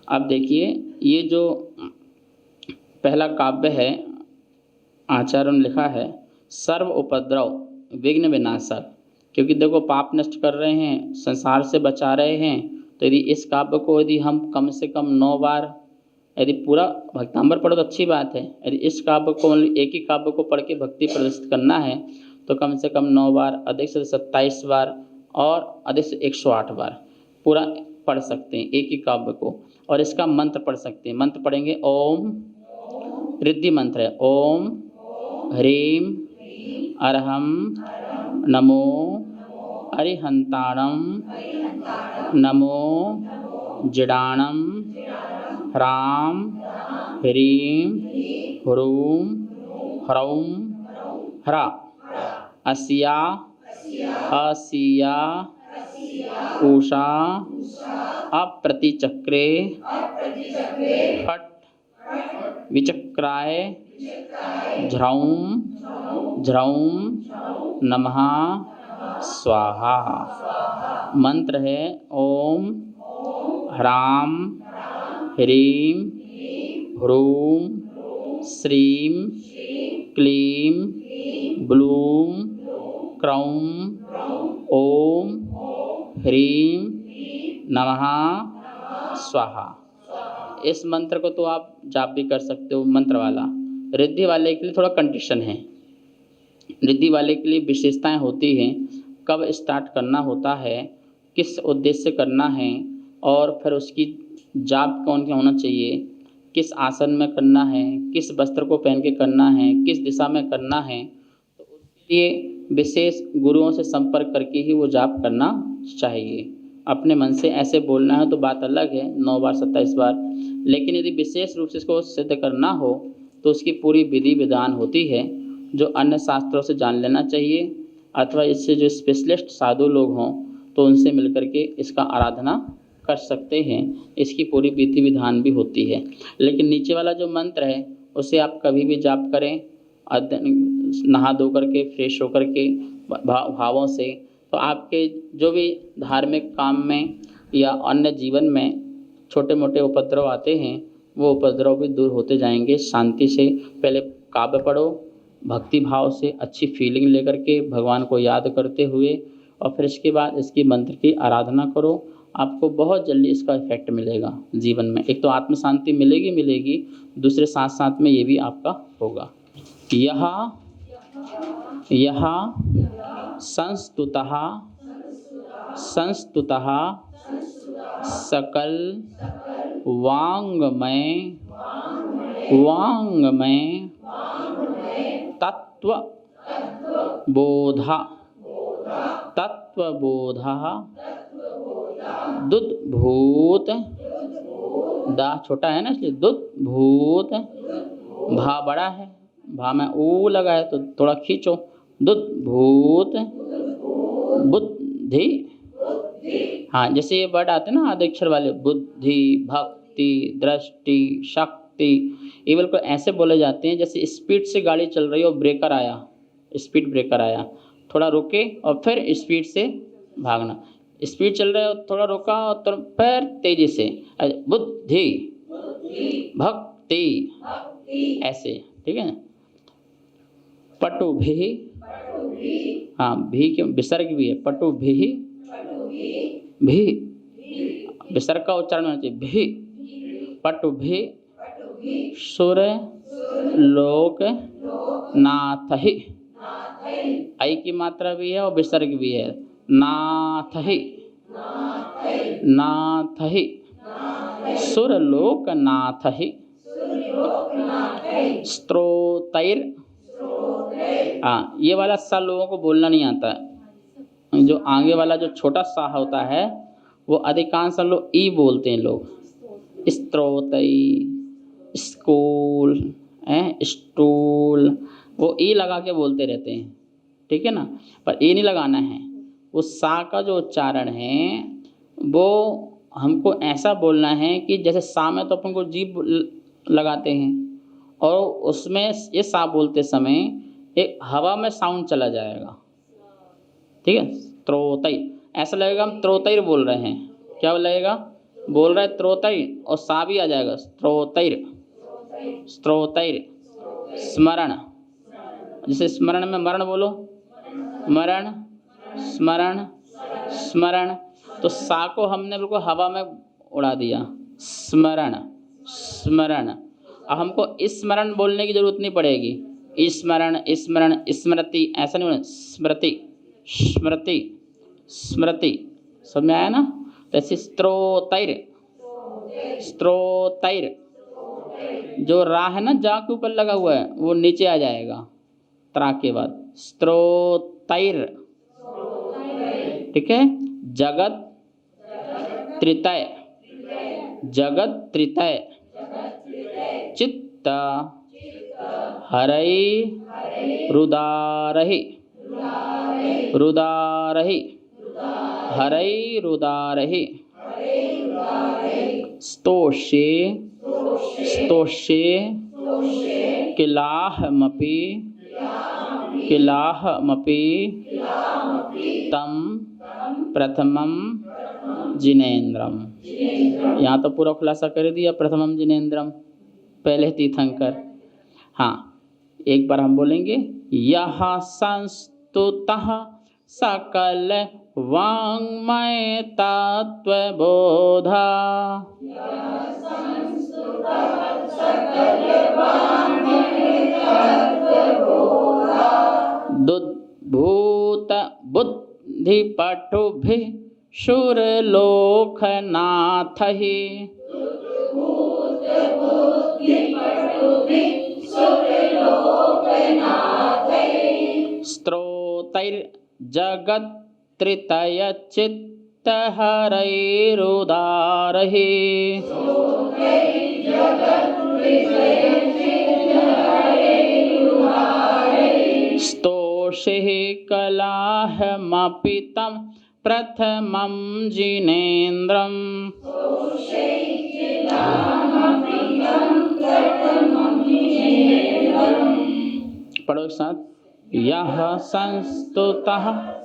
अब देखिए, ये जो पहला काव्य है, आचार्यों ने लिखा है सर्व उपद्रव विघ्न विनाशक। क्योंकि देखो पाप नष्ट कर रहे हैं, संसार से बचा रहे हैं, तो यदि इस काव्य को यदि हम कम से कम 9 बार, यदि पूरा भक्तांबर पढ़ो तो अच्छी बात है। यदि इस काव्य को एक ही काव्य को पढ़ के भक्ति प्रदर्शित करना है तो कम से कम 9 बार, अधिक से 27 बार और अधिक से 108 बार पूरा पढ़ सकते हैं एक ही काव्य को। और इसका मंत्र पढ़ सकते हैं। मंत्र पढ़ेंगे ओम, रिद्धि मंत्र है ओम ह्रीं अरहम नमो अरिहंताणम नमो जिडाणम ह्रां ह्रीं ह्रूं ह्रौं ह्रा अस्या असिया उषा अप्रतिचक्रे फट् विचक्राय झ्रौं झ्रौं नमः स्वाहा। मंत्र है ओम ह्रां ह्रीं ह्रूं श्रीं क्लीं ब्लूं क्रौं ओम ह्रीं नमः स्वाहा। इस मंत्र को तो आप जाप भी कर सकते हो मंत्र वाला। रिद्धि वाले के लिए थोड़ा कंडीशन है। रिद्धि वाले के लिए विशेषताएं होती हैं, कब स्टार्ट करना होता है, किस उद्देश्य से करना है, और फिर उसकी जाप कौन क्या होना चाहिए, किस आसन में करना है, किस वस्त्र को पहन के करना है, किस दिशा में करना है। तो उसके लिए विशेष गुरुओं से संपर्क करके ही वो जाप करना चाहिए। अपने मन से ऐसे बोलना है तो बात अलग है, 9 बार 27 बार। लेकिन यदि विशेष रूप से इसको सिद्ध करना हो तो उसकी पूरी विधि विधान होती है, जो अन्य शास्त्रों से जान लेना चाहिए, अथवा इससे जो स्पेशलिस्ट साधु लोग हों तो उनसे मिलकर के इसका आराधना कर सकते हैं। इसकी पूरी विधि विधान भी होती है। लेकिन नीचे वाला जो मंत्र है उसे आप कभी भी जाप करें, नहा धो करके फ्रेश होकर के भावों से, तो आपके जो भी धार्मिक काम में या अन्य जीवन में छोटे मोटे उपद्रव आते हैं वो उपद्रव भी दूर होते जाएंगे। शांति से पहले काव्य पढ़ो, भक्ति भाव से अच्छी फीलिंग लेकर के भगवान को याद करते हुए, और फिर इसके बाद इसकी मंत्र की आराधना करो। आपको बहुत जल्दी इसका इफेक्ट मिलेगा जीवन में। एक तो आत्म शांति मिलेगी, दूसरे साथ साथ में ये भी आपका होगा। यह संस्तुतः सकल वाङ्मय तत्वबोधः दुद्भूत, दा छोटा है ना इसलिए दुद्भूत, भा बड़ा है, भा में ऊ लगा है तो थोड़ा खींचो, दुद्भूत बुद्धि। हाँ, जैसे ये वर्ड आते हैं ना आधे अक्षर वाले, बुद्धि, भक्ति, दृष्टि, शक्ति, ये बिल्कुल ऐसे बोले जाते हैं जैसे स्पीड से गाड़ी चल रही हो, ब्रेकर आया, स्पीड ब्रेकर आया, थोड़ा रुके और फिर स्पीड से भागना। स्पीड चल रहे हो, थोड़ा रुका और तो फिर तेजी से, बुद्धि भक्ति, ऐसे, ठीक है। पटुभिः, हाँ भी के विसर्ग भी है, पटुभिः, भी विसर्ग का उच्चारण होना चाहिए, भी पटुभिः सुर लोक नाथहि, आई की मात्रा भी है और विसर्ग भी है, नाथहि सुरलोक नाथहि स्त्रोतैर। हाँ, ये वाला सा लोगों को बोलना नहीं आता है। जो आगे वाला जो छोटा सा होता है वो अधिकांश लोग ई बोलते हैं लोग, स्त्रोतई, स्कूल, स्टूल, वो ई लगा के बोलते रहते हैं, ठीक है ना। पर ई नहीं लगाना है, वो सा का जो उच्चारण है वो हमको ऐसा बोलना है कि जैसे सा में तो अपन को जीभ लगाते हैं और उसमें ये सा बोलते समय एक हवा में साउंड चला जाएगा, ठीक है। त्रोतई, ऐसा लगेगा हम त्रोतई बोल रहे हैं। क्या लगेगा? बोल रहे त्रोतैर और सा भी आ जाएगा, स्त्रोतैर, स्त्रोतैर। स्मरण, जैसे स्मरण में मरण बोलो, मरण, स्मरण, स्मरण। तो सा को हमने बिल्कुल हवा में उड़ा दिया, स्मरण, स्मरण। अब हमको स्मरण बोलने की जरूरत नहीं पड़ेगी, स्मरण, स्मरण, स्मृति, ऐसा नहीं बोलना, स्मृति, स्मृति, स्मृति। समझ में आया ना? जैसे स्त्रोतैर, स्त्रोतैर। जो रा है ना, जा के ऊपर लगा हुआ है, वो नीचे आ जाएगा त्रा के बाद, स्त्रोतैर। ठीक है। जगत त्रितय, जगत त्रितय। चित्त हरै रुदारहि, रुदारहि, हरै रुदारहि। स्तोषे, स्तोषे, किलाहमपि, किलाहमपि, तं प्रथमं जिनेन्द्रम। यहाँ तो पूरा खुलासा कर दिया, प्रथमम जिनेन्द्रम, पहले तीर्थंकर। हाँ, एक बार हम बोलेंगे, यह संस्तुतः सकल वाङ्मय तत्त्वबोधा, दुद्भूत बुद्धिपटुभिः शूरलोकनाथः, स्त्रोतैर्जगत्त्रितयचित्तहरैरुदारैः, स्तोषे कलाहमपि तं प्रथमं जिनेन्द्रम। पढ़ो एक साथ, यह संस्तुतः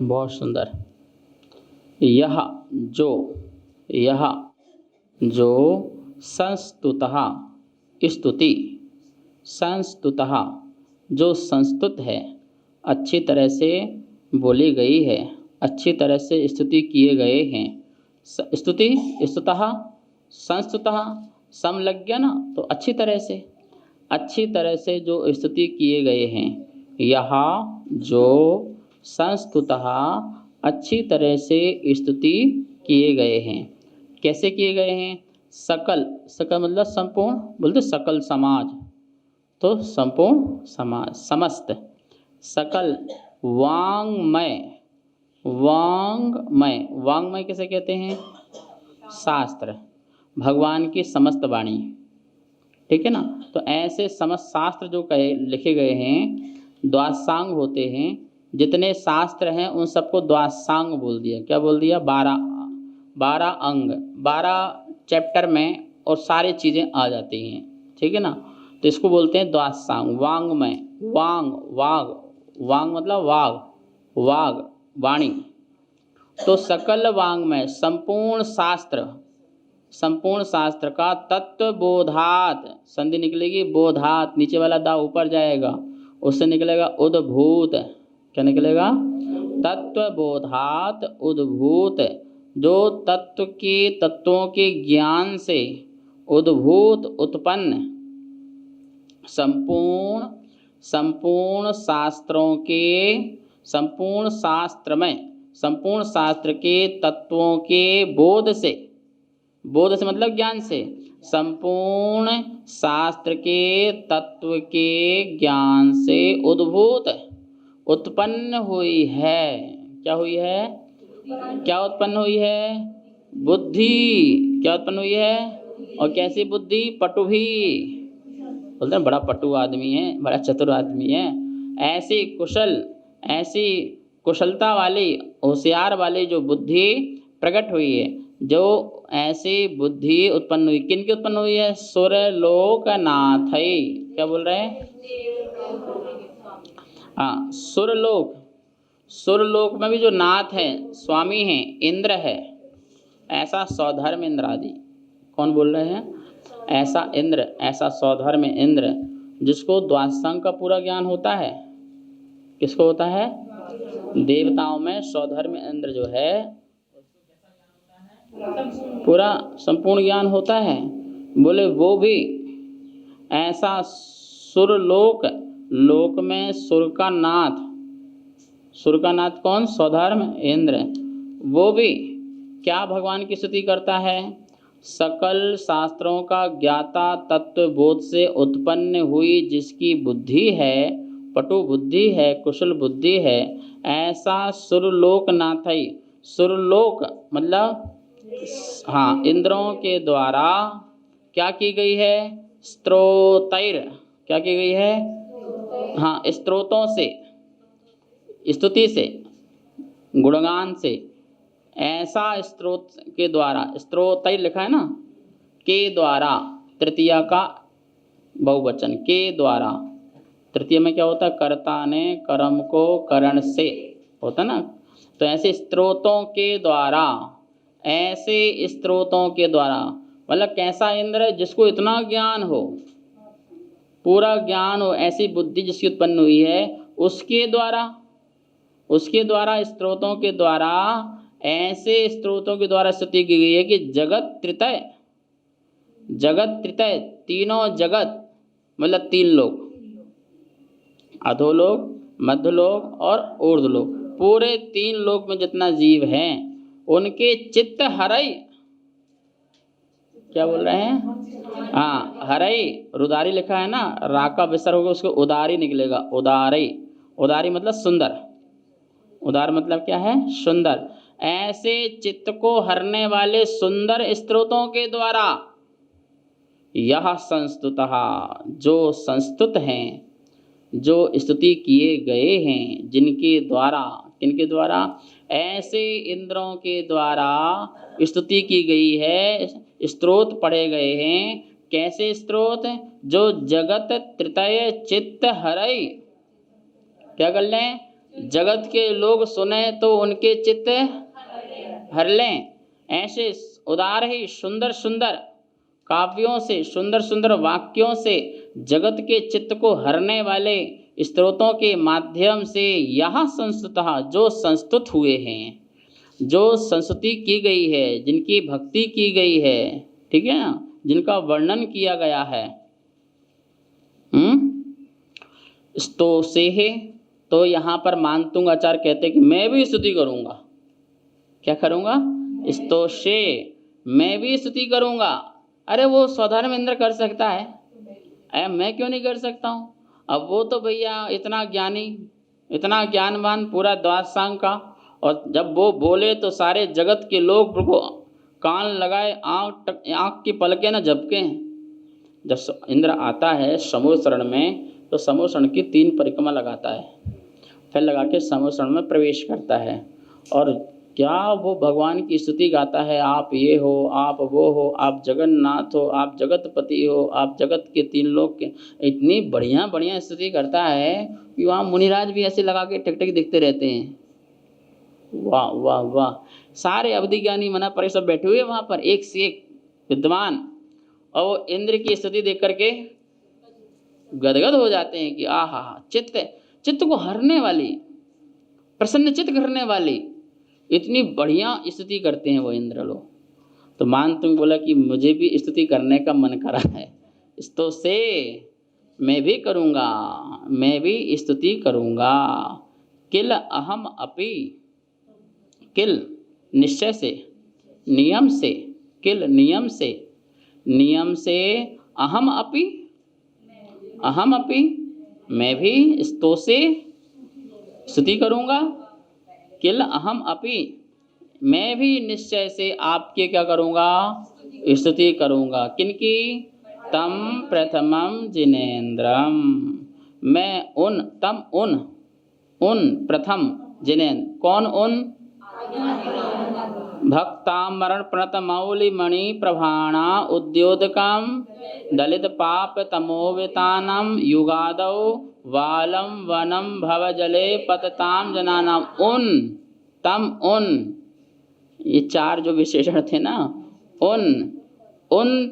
बहुत सुंदर। यह जो, यह जो संस्तुतः, स्तुति, संस्तुतः जो संस्तुत है, अच्छी तरह से बोली गई है, अच्छी तरह से स्तुति किए गए हैं। स्तुति, स्तुतः, संस्तुतः, सम लग गया ना, तो अच्छी तरह से जो स्तुति किए गए हैं। यह जो संस्तुतः अच्छी तरह से स्तुति किए गए हैं। कैसे किए गए हैं? सकल, सकल मतलब संपूर्ण, बोलते सकल समाज, तो संपूर्ण समाज, समस्त। सकल वाङ्मय, वाङ्मय, वाङ्मय किसे कहते हैं? शास्त्र, भगवान की समस्त वाणी। ठीक है ना? तो ऐसे समस्त शास्त्र जो कहे लिखे गए हैं, द्वादशांग होते हैं। जितने शास्त्र हैं उन सबको द्वादशांग बोल दिया। क्या बोल दिया? 12 अंग, 12 चैप्टर में और सारी चीज़ें आ जाती हैं। ठीक है ना? तो इसको बोलते हैं द्वादशांग। वाङ्मय, वांग, वाग, वांग मतलब वाग, वाग वाणी। तो सकल वाङ्मय संपूर्ण शास्त्र, संपूर्ण शास्त्र का तत्वबोधात, संधि निकलेगी बोधात, नीचे वाला दा ऊपर जाएगा, उससे निकलेगा उद्भूत। क्या निकलेगा? तत्वबोधात उद्भूत, जो तत्व के, तत्वों के ज्ञान से उद्भूत, उत्पन्न, संपूर्ण, संपूर्ण शास्त्रों के, संपूर्ण शास्त्र में, संपूर्ण शास्त्र के तत्वों के बोध से, बोध से मतलब ज्ञान से, संपूर्ण शास्त्र के तत्व के ज्ञान से उद्भूत, उत्पन्न हुई है। क्या हुई है? क्या उत्पन्न हुई है? बुद्धि। क्या उत्पन्न हुई है? और कैसी बुद्धि? पटुभी, बोलते हैं बड़ा पटु आदमी है, बड़ा चतुर आदमी है। ऐसी कुशलता वाली, होशियार वाली जो बुद्धि प्रकट हुई है, जो ऐसी बुद्धि उत्पन्न हुई, किन की उत्पन्न हुई है? सुरलोकनाथ। क्या बोल रहे हैं? हाँ, सुरलोक में भी जो नाथ है, स्वामी है, इंद्र है, ऐसा सौधर्म इंद्र आदि। कौन बोल रहे हैं? ऐसा इंद्र, ऐसा सौधर्म इंद्र जिसको द्वादशांग का पूरा ज्ञान होता है। किसको होता है? देवताओं में सौधर्म इंद्र जो है पूरा संपूर्ण ज्ञान होता है। बोले वो भी ऐसा सुरलोक, लोक में सुर का नाथ कौन? सौधर्म इंद्र। वो भी क्या भगवान की स्तुति करता है? सकल शास्त्रों का ज्ञाता, तत्व बोध से उत्पन्न हुई जिसकी बुद्धि है, पटु बुद्धि है, कुशल बुद्धि है, ऐसा सुरलोकनाथई। सुरलोक मतलब हाँ, इंद्रों के द्वारा क्या की गई है? स्तोतैर। क्या की गई है? हाँ, स्तोत्रों से, स्तुति से, गुणगान से, ऐसा स्त्रोत के द्वारा, स्त्रोतैर लिखा है ना, के द्वारा, तृतीया का बहुवचन, के द्वारा। तृतीय में क्या होता है? कर्ता ने कर्म को करण से होता ना। तो ऐसे स्त्रोतों के द्वारा, ऐसे स्त्रोतों के द्वारा मतलब कैसा इंद्र? जिसको इतना ज्ञान हो, पूरा ज्ञान हो, ऐसी बुद्धि जिसकी उत्पन्न हुई है, उसके द्वारा स्त्रोतों के द्वारा, ऐसे स्त्रोतों के द्वारा स्तुति की गई है कि जगत त्रितय, तीनों जगत मतलब 3 लोक, अधोलोक, मध्यलोक और ऊर्ध्वलोक, पूरे 3 लोक में जितना जीव हैं उनके चित्त हरई। क्या बोल रहे हैं? हाँ, हरई, रुदारी लिखा है ना, रा का विसर्ग होगा, उसको उदारी निकलेगा, उदारी मतलब सुंदर। उदार मतलब क्या है? सुंदर। ऐसे चित्त को हरने वाले सुंदर स्त्रोतों के द्वारा यह संस्तुतः, जो संस्तुत हैं, जो स्तुति किए गए हैं, जिनके द्वारा, किनके द्वारा? ऐसे इंद्रों के द्वारा स्तुति की गई है, स्तोत्र पढ़े गए हैं। कैसे स्तोत्र? जो जगत त्रितय चित्त हरई। क्या कर लें? जगत के लोग सुने तो उनके चित्त हर लें। ऐसे उदार ही सुंदर सुंदर काव्यों से, सुंदर सुंदर वाक्यों से जगत के चित्त को हरने वाले स्तोत्रों के माध्यम से यह संस्तुतः, जो संस्तुत हुए हैं, जो संस्तुति की गई है, जिनकी भक्ति की गई है, ठीक है ना, जिनका वर्णन किया गया है, स्तो से है। तो यहाँ पर मानतुंग आचार्य कहते हैं कि मैं भी स्तुति करूँगा। क्या करूँगा? स्तो से, मैं भी स्तुति करूँगा। अरे वो साधारण इंद्र कर सकता है, अरे मैं क्यों नहीं कर सकता हूँ? अब वो तो भैया इतना ज्ञानी, इतना ज्ञानवान, पूरा द्वादशांग का, और जब वो बोले तो सारे जगत के लोग उनको कान लगाए, आँख की पलकें न झपकें। जब इंद्र आता है समूह शरण में, तो समूह शरण की 3 परिक्रमा लगाता है, फिर लगा के समूह शरण में प्रवेश करता है। और क्या वो भगवान की स्तुति गाता है, आप ये हो, आप वो हो, आप जगन्नाथ हो, आप जगतपति हो, आप जगत के 3 लोक के। इतनी बढ़िया बढ़िया स्तुति करता है कि वहाँ मुनिराज भी ऐसे लगा के टिक टिक दिखते रहते हैं। वाह वाह वाह, सारे अवधि ज्ञानी मना पर सब बैठे हुए वहाँ पर, एक से एक विद्वान, और वो इंद्र की स्तुति देख करके गदगद हो जाते हैं कि आहा, चित्त को हरने वाली, प्रसन्न चित्त करने वाली इतनी बढ़िया स्तुति करते हैं वो इंद्र लोग। तो मानतुंग बोला कि मुझे भी स्तुति करने का मन करा है, तो से मैं भी करूँगा, मैं भी स्तुति करूँगा। किल अहम अपि, किल निश्चय से, नियम से, किल नियम से, नियम से, अहम अपि, अहम अपि मैं भी स्तो से स्तुति करूँगा। किल अहम अपि मैं भी निश्चय से आपके क्या करूँगा? स्तुति करूँगा। किनकी? तम प्रथमं जिनेन्द्रम। मैं उन तम उन प्रथम जिनेन्द्र, कौन उन? भक्तामरण प्रणत मौलि मणि प्रभाणा उद्योतकम दलित पाप तमोवितानम युगादौ वालम वनम भवजले पतताम जनानाम। उन तम उन, ये चार जो विशेषण थे ना, उन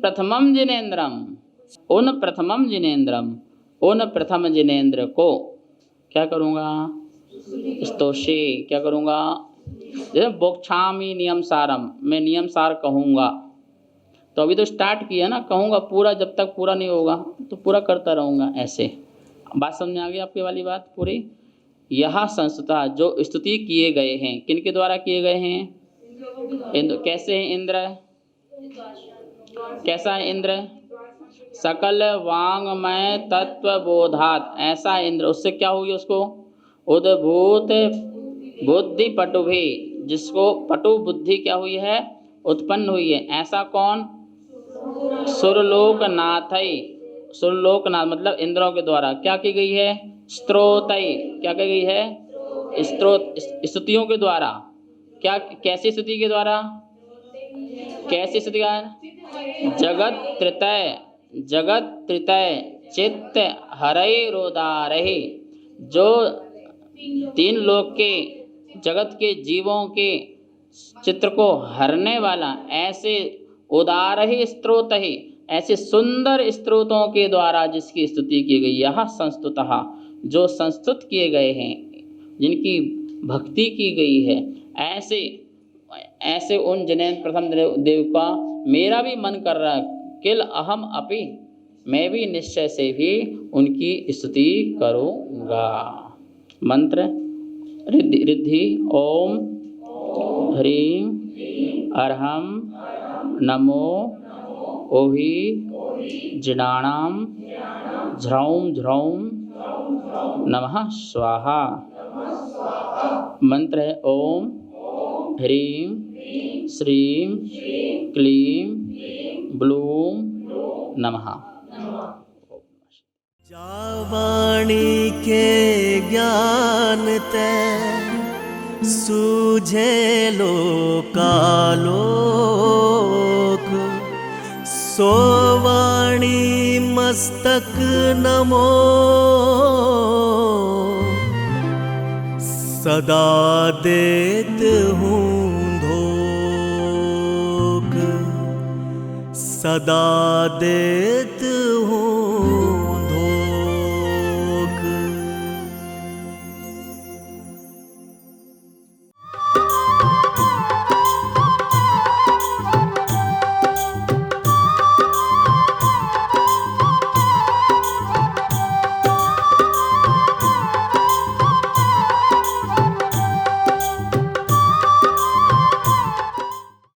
प्रथमम जिनेन्द्रम, उन प्रथमम जिनेन्द्रम, उन प्रथम जिनेन्द्र को क्या करूँगा? स्तोषे, क्या करूँगा? जैसे बोक्षामी नियम सारम, मैं नियम सार कहूँगा। तो अभी तो स्टार्ट किया ना, कहूँगा पूरा, जब तक पूरा नहीं होगा तो पूरा करता रहूँगा। ऐसे बात समझ आ गई आपकी वाली बात पूरी? यह संस्तुता जो स्तुति किए गए हैं, किनके द्वारा किए गए हैं? इंद्र। कैसे हैं इंद्र? कैसा है इंद्र? सकल वांगमय तत्वबोधात, ऐसा इंद्र। उससे क्या हुई? उसको उद्भूत बुद्धि पटुभि, जिसको पटु बुद्धि क्या हुई है? उत्पन्न हुई है। ऐसा कौन? सुरलोकनाथई, सुरलोकनाथ मतलब इंद्रों के द्वारा क्या की गई है? स्त्रोतई, क्या की गई है? स्त्रोत, स्तुतियों के द्वारा। क्या, कैसी स्तुति के द्वारा? कैसी स्तुति का? जगत त्रितय, जगत त्रितय चित्त हरय रोदारहि, जो तीन लोक के जगत के जीवों के चित्र को हरने वाला, ऐसे उदार ही स्त्रोत ही, ऐसे सुंदर स्त्रोतों के द्वारा जिसकी स्तुति की गई। यह संस्तुतः, जो संस्तुत किए गए हैं, जिनकी भक्ति की गई है, ऐसे उन जिनेन्द्र प्रथम देव का मेरा भी मन कर रहा है। किल अहम अपि, मैं भी निश्चय से भी उनकी स्तुति करूँगा। मंत्र रिद्धि रिद्धि ओम ह्रीं अर्हं नमो ओहि जिनाणां झ्रौं झ्रौं नमः स्वाहा। मंत्र है ओम ह्रीं श्रीं क्लीं ब्लूं नमः। जावाणी के ज्ञान ते सूझे लोकालोक, सोवाणी मस्तक नमो सदा देत हूँ धोख, सदा देत हूँ